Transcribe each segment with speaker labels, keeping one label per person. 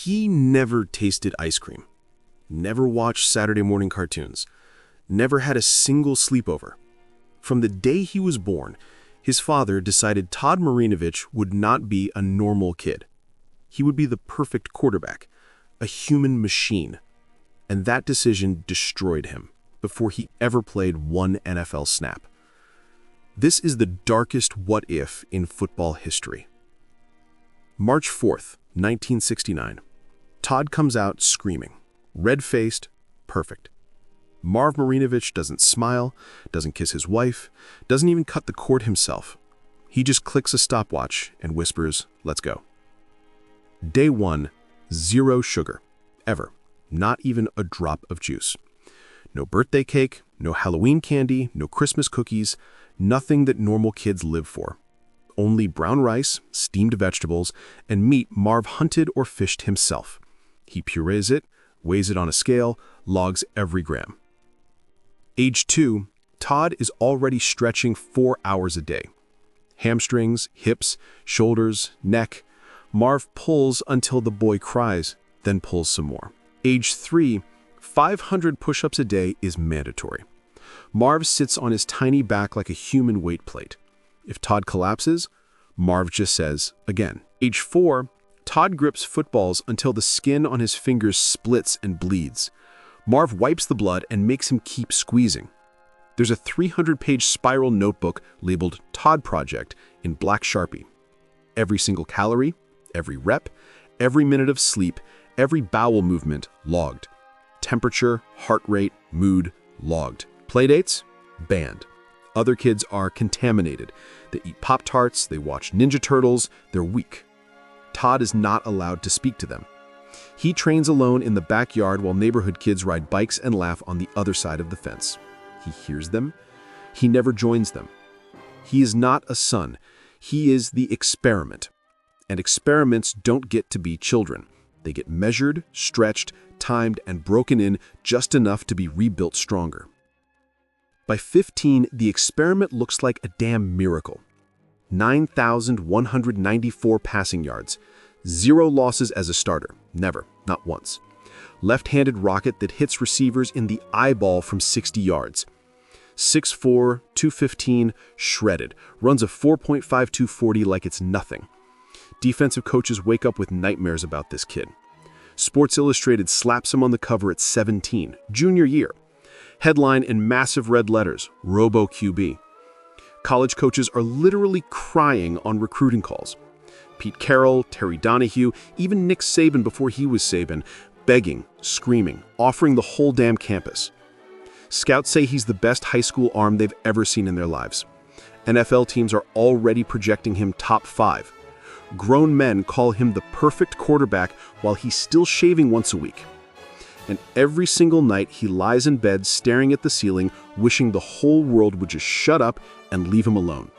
Speaker 1: He never tasted ice cream, never watched Saturday morning cartoons, never had a single sleepover. From the day he was born, his father decided Todd Marinovich would not be a normal kid. He would be the perfect quarterback, a human machine. And that decision destroyed him before he ever played one NFL snap. This is the darkest what if in football history. March 4th, 1969. Todd comes out screaming, red-faced, perfect. Marv Marinovich doesn't smile, doesn't kiss his wife, doesn't even cut the cord himself. He just clicks a stopwatch and whispers, "Let's go." Day 1, 0 sugar, ever. Not even a drop of juice. No birthday cake, no Halloween candy, no Christmas cookies, nothing that normal kids live for. Only brown rice, steamed vegetables, and meat Marv hunted or fished himself. He purees it, weighs it on a scale, logs every gram. Age 2, Todd is already stretching 4 hours a day. Hamstrings, hips, shoulders, neck. Marv pulls until the boy cries, then pulls some more. Age 3, 500 push-ups a day is mandatory. Marv sits on his tiny back like a human weight plate. If Todd collapses, Marv just says, again. Age 4, Todd grips footballs until the skin on his fingers splits and bleeds. Marv wipes the blood and makes him keep squeezing. There's a 300-page spiral notebook labeled Todd Project in black Sharpie. Every single calorie, every rep, every minute of sleep, every bowel movement logged. Temperature, heart rate, mood logged. Playdates? Banned. Other kids are contaminated. They eat Pop-Tarts, they watch Ninja Turtles, they're weak. Todd is not allowed to speak to them. He trains alone in the backyard while neighborhood kids ride bikes and laugh on the other side of the fence. He hears them. He never joins them. He is not a son. He is the experiment. And experiments don't get to be children. They get measured, stretched, timed, and broken in just enough to be rebuilt stronger. By 15, the experiment looks like a damn miracle. 9,194 passing yards. 0 losses as a starter. Never. Not once. Left-handed rocket that hits receivers in the eyeball from 60 yards. 6'4", 215, shredded. Runs a 4.52 40 like it's nothing. Defensive coaches wake up with nightmares about this kid. Sports Illustrated slaps him on the cover at 17, junior year. Headline in massive red letters, Robo QB. College coaches are literally crying on recruiting calls. Pete Carroll, Terry Donahue, even Nick Saban before he was Saban, begging, screaming, offering the whole damn campus. Scouts say he's the best high school arm they've ever seen in their lives. NFL teams are already projecting him top 5. Grown men call him the perfect quarterback while he's still shaving once a week. And every single night he lies in bed staring at the ceiling, wishing the whole world would just shut up and leave him alone.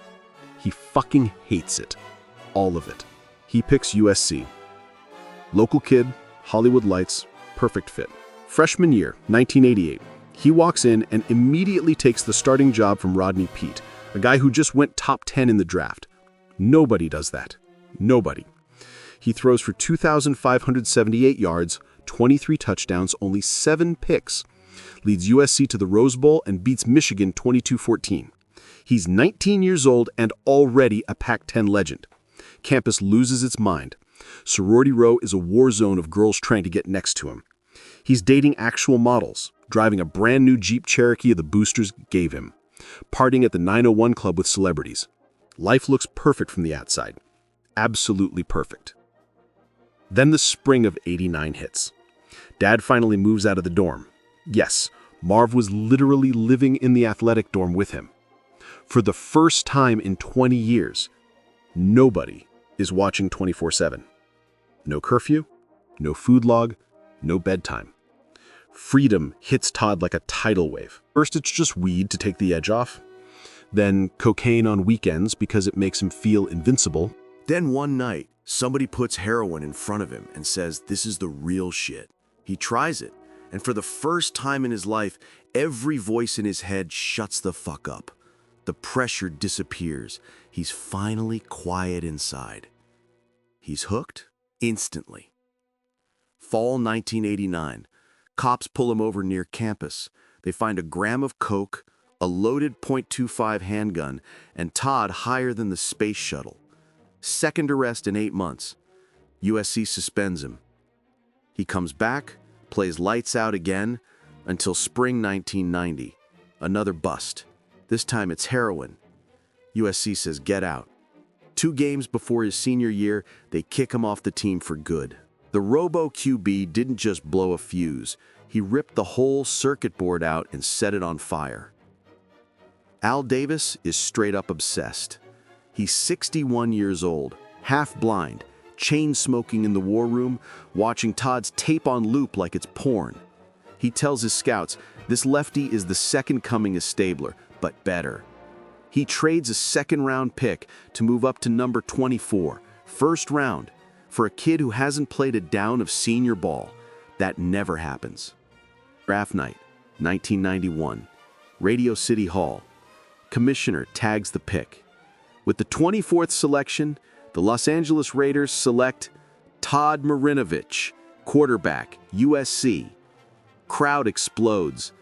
Speaker 1: He fucking hates it. All of it. He picks USC. Local kid, Hollywood lights, perfect fit. Freshman year, 1988. He walks in and immediately takes the starting job from Rodney Peete, a guy who just went top 10 in the draft. Nobody does that. Nobody. He throws for 2,578 yards, 23 touchdowns, only 7 picks. Leads USC to the Rose Bowl and beats Michigan 22-14. He's 19 years old and already a Pac-10 legend. Campus loses its mind. Sorority Row is a war zone of girls trying to get next to him. He's dating actual models, driving a brand new Jeep Cherokee the boosters gave him, partying at the 901 Club with celebrities. Life looks perfect from the outside. Absolutely perfect. Then the spring of '89 hits. Dad finally moves out of the dorm. Yes, Marv was literally living in the athletic dorm with him. For the first time in 20 years, nobody is watching 24/7. No curfew, no food log, no bedtime. Freedom hits Todd like a tidal wave. First, it's just weed to take the edge off. Then cocaine on weekends because it makes him feel invincible.
Speaker 2: Then one night, somebody puts heroin in front of him and says, "This is the real shit." He tries it, and for the first time in his life, every voice in his head shuts the fuck up. The pressure disappears. He's finally quiet inside. He's hooked instantly. Fall 1989. Cops pull him over near campus. They find a gram of coke, a loaded .25 handgun, and Todd higher than the space shuttle. Second arrest in 8 months. USC suspends him. He comes back, plays lights out again, until spring 1990. Another bust. This time it's heroin. USC says get out. 2 games before his senior year, they kick him off the team for good. The Robo QB didn't just blow a fuse. He ripped the whole circuit board out and set it on fire. Al Davis is straight up obsessed. He's 61 years old, half blind, chain smoking in the war room, watching Todd's tape on loop like it's porn. He tells his scouts, this lefty is the second coming of Stabler, but better. He trades a second-round pick to move up to number 24, first round, for a kid who hasn't played a down of senior ball. That never happens. Draft night, 1991. Radio City Hall. Commissioner tags the pick. With the 24th selection, the Los Angeles Raiders select Todd Marinovich, quarterback, USC. Crowd explodes.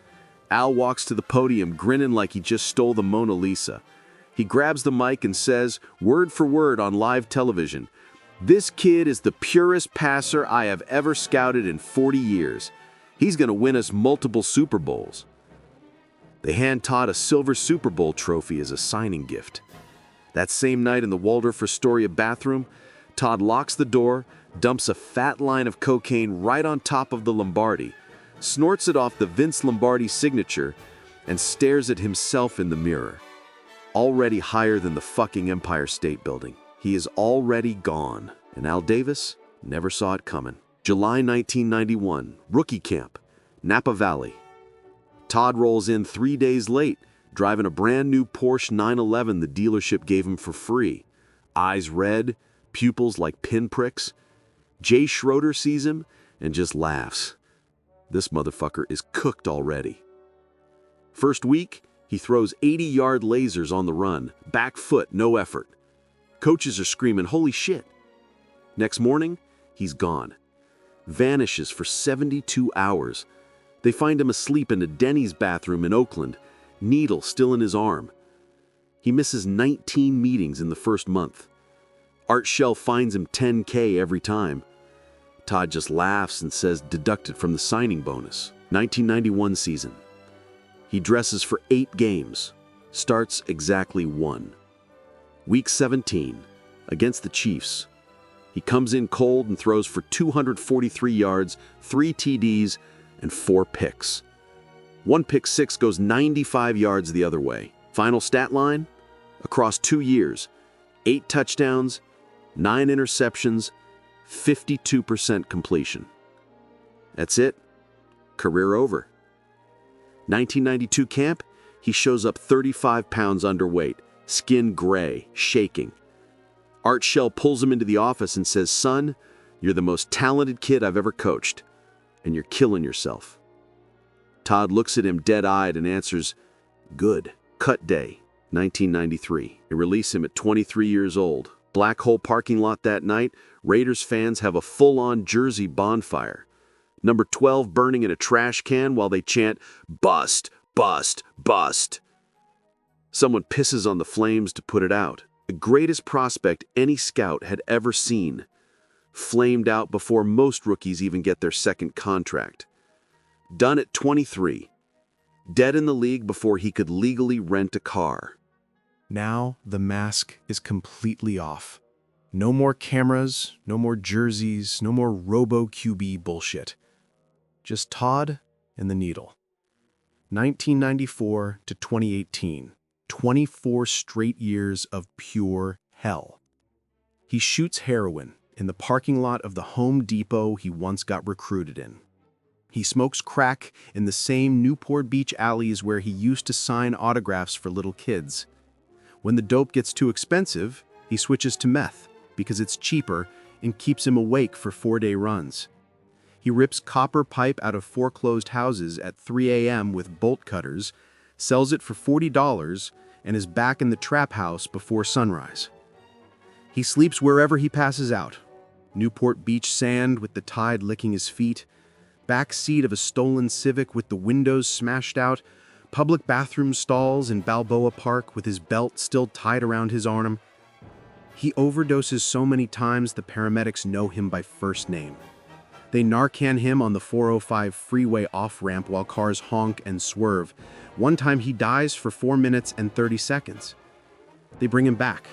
Speaker 2: Al walks to the podium grinning like he just stole the Mona Lisa. He grabs the mic and says, word for word on live television, "This kid is the purest passer I have ever scouted in 40 years. He's going to win us multiple Super Bowls." They hand Todd a silver Super Bowl trophy as a signing gift. That same night in the Waldorf Astoria bathroom, Todd locks the door, dumps a fat line of cocaine right on top of the Lombardi, snorts it off the Vince Lombardi signature, and stares at himself in the mirror. Already higher than the fucking Empire State Building. He is already gone, and Al Davis never saw it coming. July 1991, rookie camp, Napa Valley. Todd rolls in 3 days late, driving a brand new Porsche 911 the dealership gave him for free. Eyes red, pupils like pinpricks. Jay Schroeder sees him and just laughs. This motherfucker is cooked already. First week, he throws 80-yard lasers on the run, back foot, no effort. Coaches are screaming, holy shit. Next morning, he's gone. Vanishes for 72 hours. They find him asleep in a Denny's bathroom in Oakland, needle still in his arm. He misses 19 meetings in the first month. Art Shell finds him $10K every time. Todd just laughs and says deducted from the signing bonus. 1991 season. He dresses for 8 games, starts exactly 1. Week 17, against the Chiefs. He comes in cold and throws for 243 yards, 3 TDs, and 4 picks. 1 pick 6 goes 95 yards the other way. Final stat line? Across 2 years, 8 touchdowns, 9 interceptions, 52% completion. That's it. Career over. 1992 camp, he shows up 35 pounds underweight, skin gray, shaking. Art Shell pulls him into the office and says, "Son, you're the most talented kid I've ever coached, and you're killing yourself." Todd looks at him dead-eyed and answers, "Good." Cut day, 1993. They release him at 23 years old. Black hole parking lot that night, Raiders fans have a full-on Jersey bonfire. Number 12 burning in a trash can while they chant, "Bust, bust, bust." Someone pisses on the flames to put it out. The greatest prospect any scout had ever seen. Flamed out before most rookies even get their second contract. Done at 23. Dead in the league before he could legally rent a car.
Speaker 3: Now the mask is completely off. No more cameras, no more jerseys, no more Robo-QB bullshit. Just Todd and the needle. 1994 to 2018. 24 straight years of pure hell. He shoots heroin in the parking lot of the Home Depot he once got recruited in. He smokes crack in the same Newport Beach alleys where he used to sign autographs for little kids. When the dope gets too expensive, he switches to meth because it's cheaper and keeps him awake for 4-day runs. He rips copper pipe out of foreclosed houses at 3 a.m. with bolt cutters, sells it for $40, and is back in the trap house before sunrise. He sleeps wherever he passes out. Newport Beach sand with the tide licking his feet, back seat of a stolen Civic with the windows smashed out, public bathroom stalls in Balboa Park with his belt still tied around his arm. He overdoses so many times the paramedics know him by first name. They Narcan him on the 405 freeway off-ramp while cars honk and swerve. One time he dies for 4 minutes and 30 seconds. They bring him back.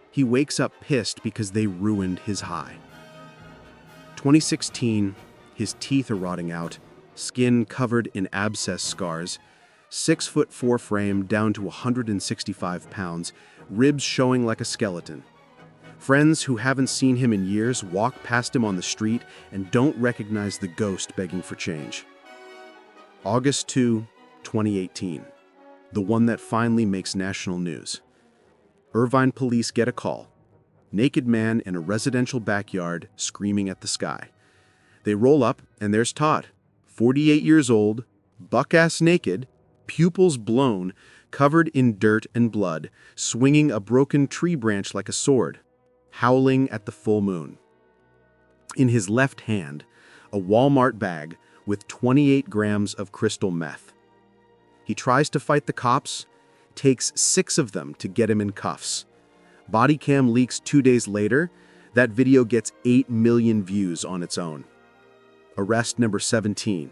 Speaker 3: He wakes up pissed because they ruined his high. 2016, his teeth are rotting out, skin covered in abscess scars, 6'4" frame down to 165 pounds, ribs showing like a skeleton. Friends who haven't seen him in years walk past him on the street and don't recognize the ghost begging for change. August 2, 2018, the one that finally makes national news. Irvine police get a call. Naked man in a residential backyard screaming at the sky. They roll up and there's Todd, 48 years old, buck-ass naked, pupils blown, covered in dirt and blood, swinging a broken tree branch like a sword, howling at the full moon. In his left hand, a Walmart bag with 28 grams of crystal meth. He tries to fight the cops, takes 6 of them to get him in cuffs. Body cam leaks 2 days later. That video gets 8 million views on its own. Arrest number 17.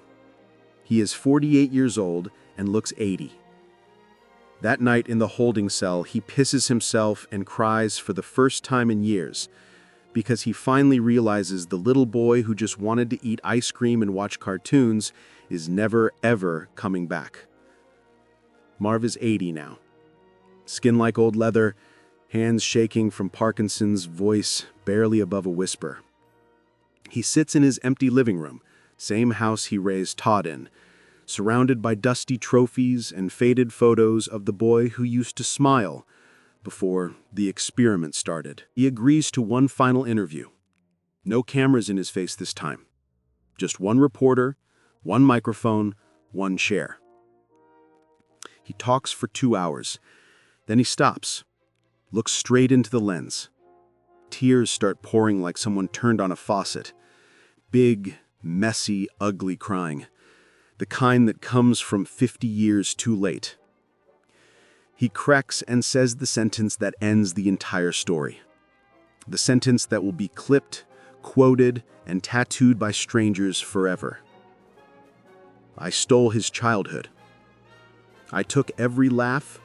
Speaker 3: He is 48 years old and looks 80. That night in the holding cell, he pisses himself and cries for the first time in years because he finally realizes the little boy who just wanted to eat ice cream and watch cartoons is never, ever coming back. Marv is 80 now. Skin like old leather, hands shaking from Parkinson's, voice barely above a whisper. He sits in his empty living room, same house he raised Todd in, surrounded by dusty trophies and faded photos of the boy who used to smile before the experiment started. He agrees to one final interview. No cameras in his face this time. Just one reporter, one microphone, one chair. He talks for 2 hours. Then he stops, looks straight into the lens. Tears start pouring like someone turned on a faucet. Big, messy, ugly crying. The kind that comes from 50 years too late. He cracks and says the sentence that ends the entire story. The sentence that will be clipped, quoted, and tattooed by strangers forever. I stole his childhood. I took every laugh,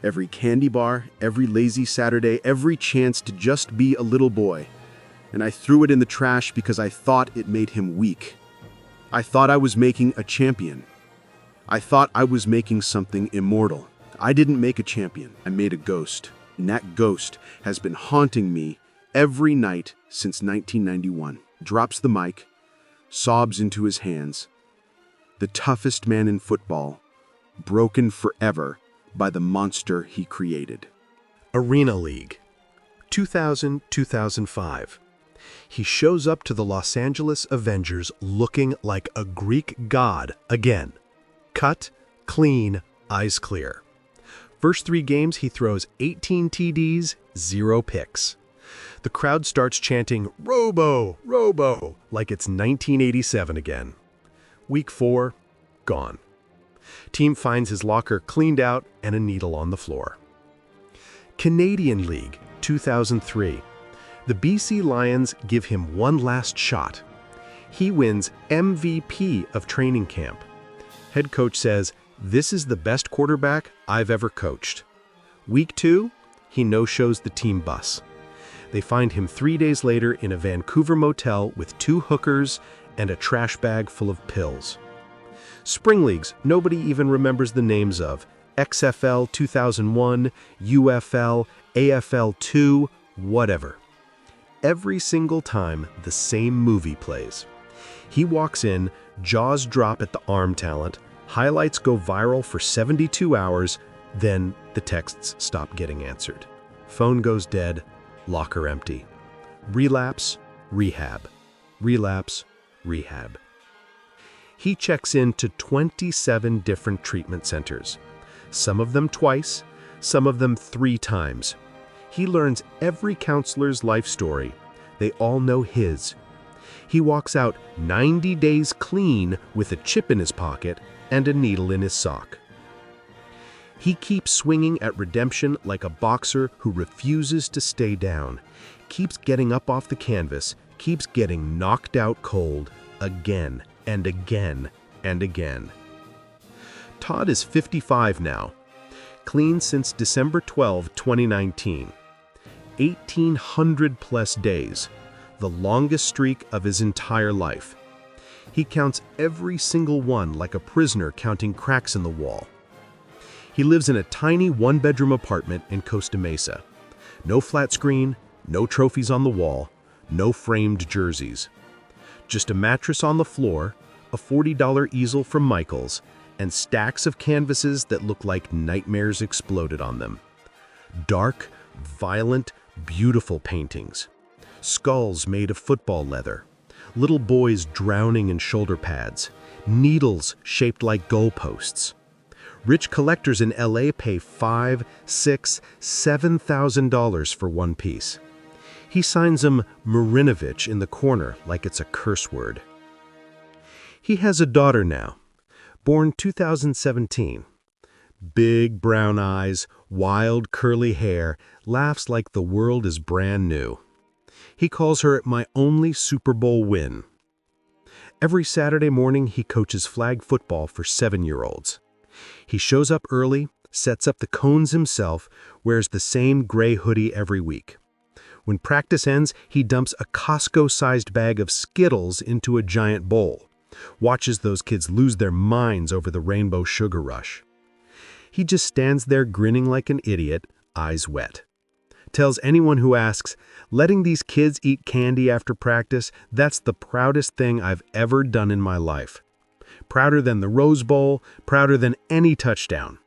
Speaker 3: every candy bar, every lazy Saturday, every chance to just be a little boy, and I threw it in the trash because I thought it made him weak. I thought I was making a champion. I thought I was making something immortal. I didn't make a champion, I made a ghost. And that ghost has been haunting me every night since 1991. Drops the mic, sobs into his hands. The toughest man in football, broken forever by the monster he created.
Speaker 1: Arena League, 2000-2005. He shows up to the Los Angeles Avengers looking like a Greek god again. Cut, clean, eyes clear. First 3 games he throws 18 TDs, 0 picks. The crowd starts chanting, "Robo, Robo," like it's 1987 again. Week 4, gone. Team finds his locker cleaned out and a needle on the floor. Canadian League, 2003. The BC Lions give him one last shot. He wins MVP of training camp. Head coach says, "This is the best quarterback I've ever coached." Week 2, he no-shows the team bus. They find him 3 days later in a Vancouver motel with 2 hookers and a trash bag full of pills. Spring leagues nobody even remembers the names of. XFL 2001, UFL, AFL 2, whatever. Every single time, the same movie plays. He walks in, jaws drop at the arm talent, highlights go viral for 72 hours, then the texts stop getting answered. Phone goes dead, locker empty. Relapse, rehab. Relapse, rehab. He checks into 27 different treatment centers. Some of them twice, some of them 3 times. He learns every counselor's life story,
Speaker 3: they all know his. He walks out 90 days clean with a chip in his pocket and a needle in his sock. He keeps swinging at redemption like a boxer who refuses to stay down, keeps getting up off the canvas, keeps getting knocked out cold again and again and again. Todd is 55 now, clean since December 12, 2019. 1,800 plus days, the longest streak of his entire life. He counts every single one like a prisoner counting cracks in the wall. He lives in a tiny one-bedroom apartment in Costa Mesa. No flat screen, no trophies on the wall, no framed jerseys. Just a mattress on the floor, a $40 easel from Michael's, and stacks of canvases that look like nightmares exploded on them. Dark, violent, beautiful paintings. Skulls made of football leather. Little boys drowning in shoulder pads. Needles shaped like goalposts. Rich collectors in LA pay $5,000, $6,000, $7,000 for one piece. He signs them Marinovich in the corner like it's a curse word. He has a daughter now, born 2017. Big brown eyes, wild curly hair, laughs like the world is brand new. He calls her my only Super Bowl win. Every Saturday morning he coaches flag football for 7-year-olds. He shows up early, sets up the cones himself, wears the same gray hoodie every week. When practice ends, he dumps a Costco-sized bag of Skittles into a giant bowl, watches those kids lose their minds over the rainbow sugar rush. He just stands there grinning like an idiot, eyes wet. Tells anyone who asks, letting these kids eat candy after practice, that's the proudest thing I've ever done in my life. Prouder than the Rose Bowl, prouder than any touchdown.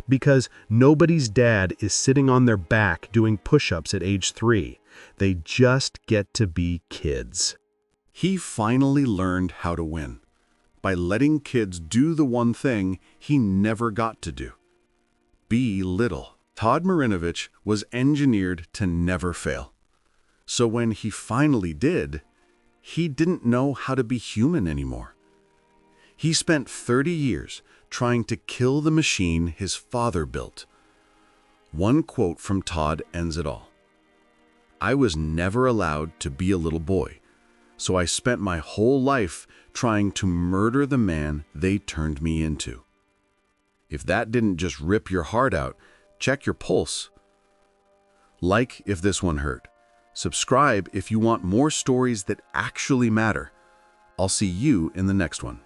Speaker 3: Because nobody's dad is sitting on their back doing push-ups at age 3. They just get to be kids.
Speaker 1: He finally learned how to win by letting kids do the one thing he never got to do. Be little. Todd Marinovich was engineered to never fail. So when he finally did, he didn't know how to be human anymore. He spent 30 years trying to kill the machine his father built. One quote from Todd ends it all. "I was never allowed to be a little boy, so I spent my whole life trying to murder the man they turned me into." If that didn't just rip your heart out, check your pulse. Like if this one hurt. Subscribe if you want more stories that actually matter. I'll see you in the next one.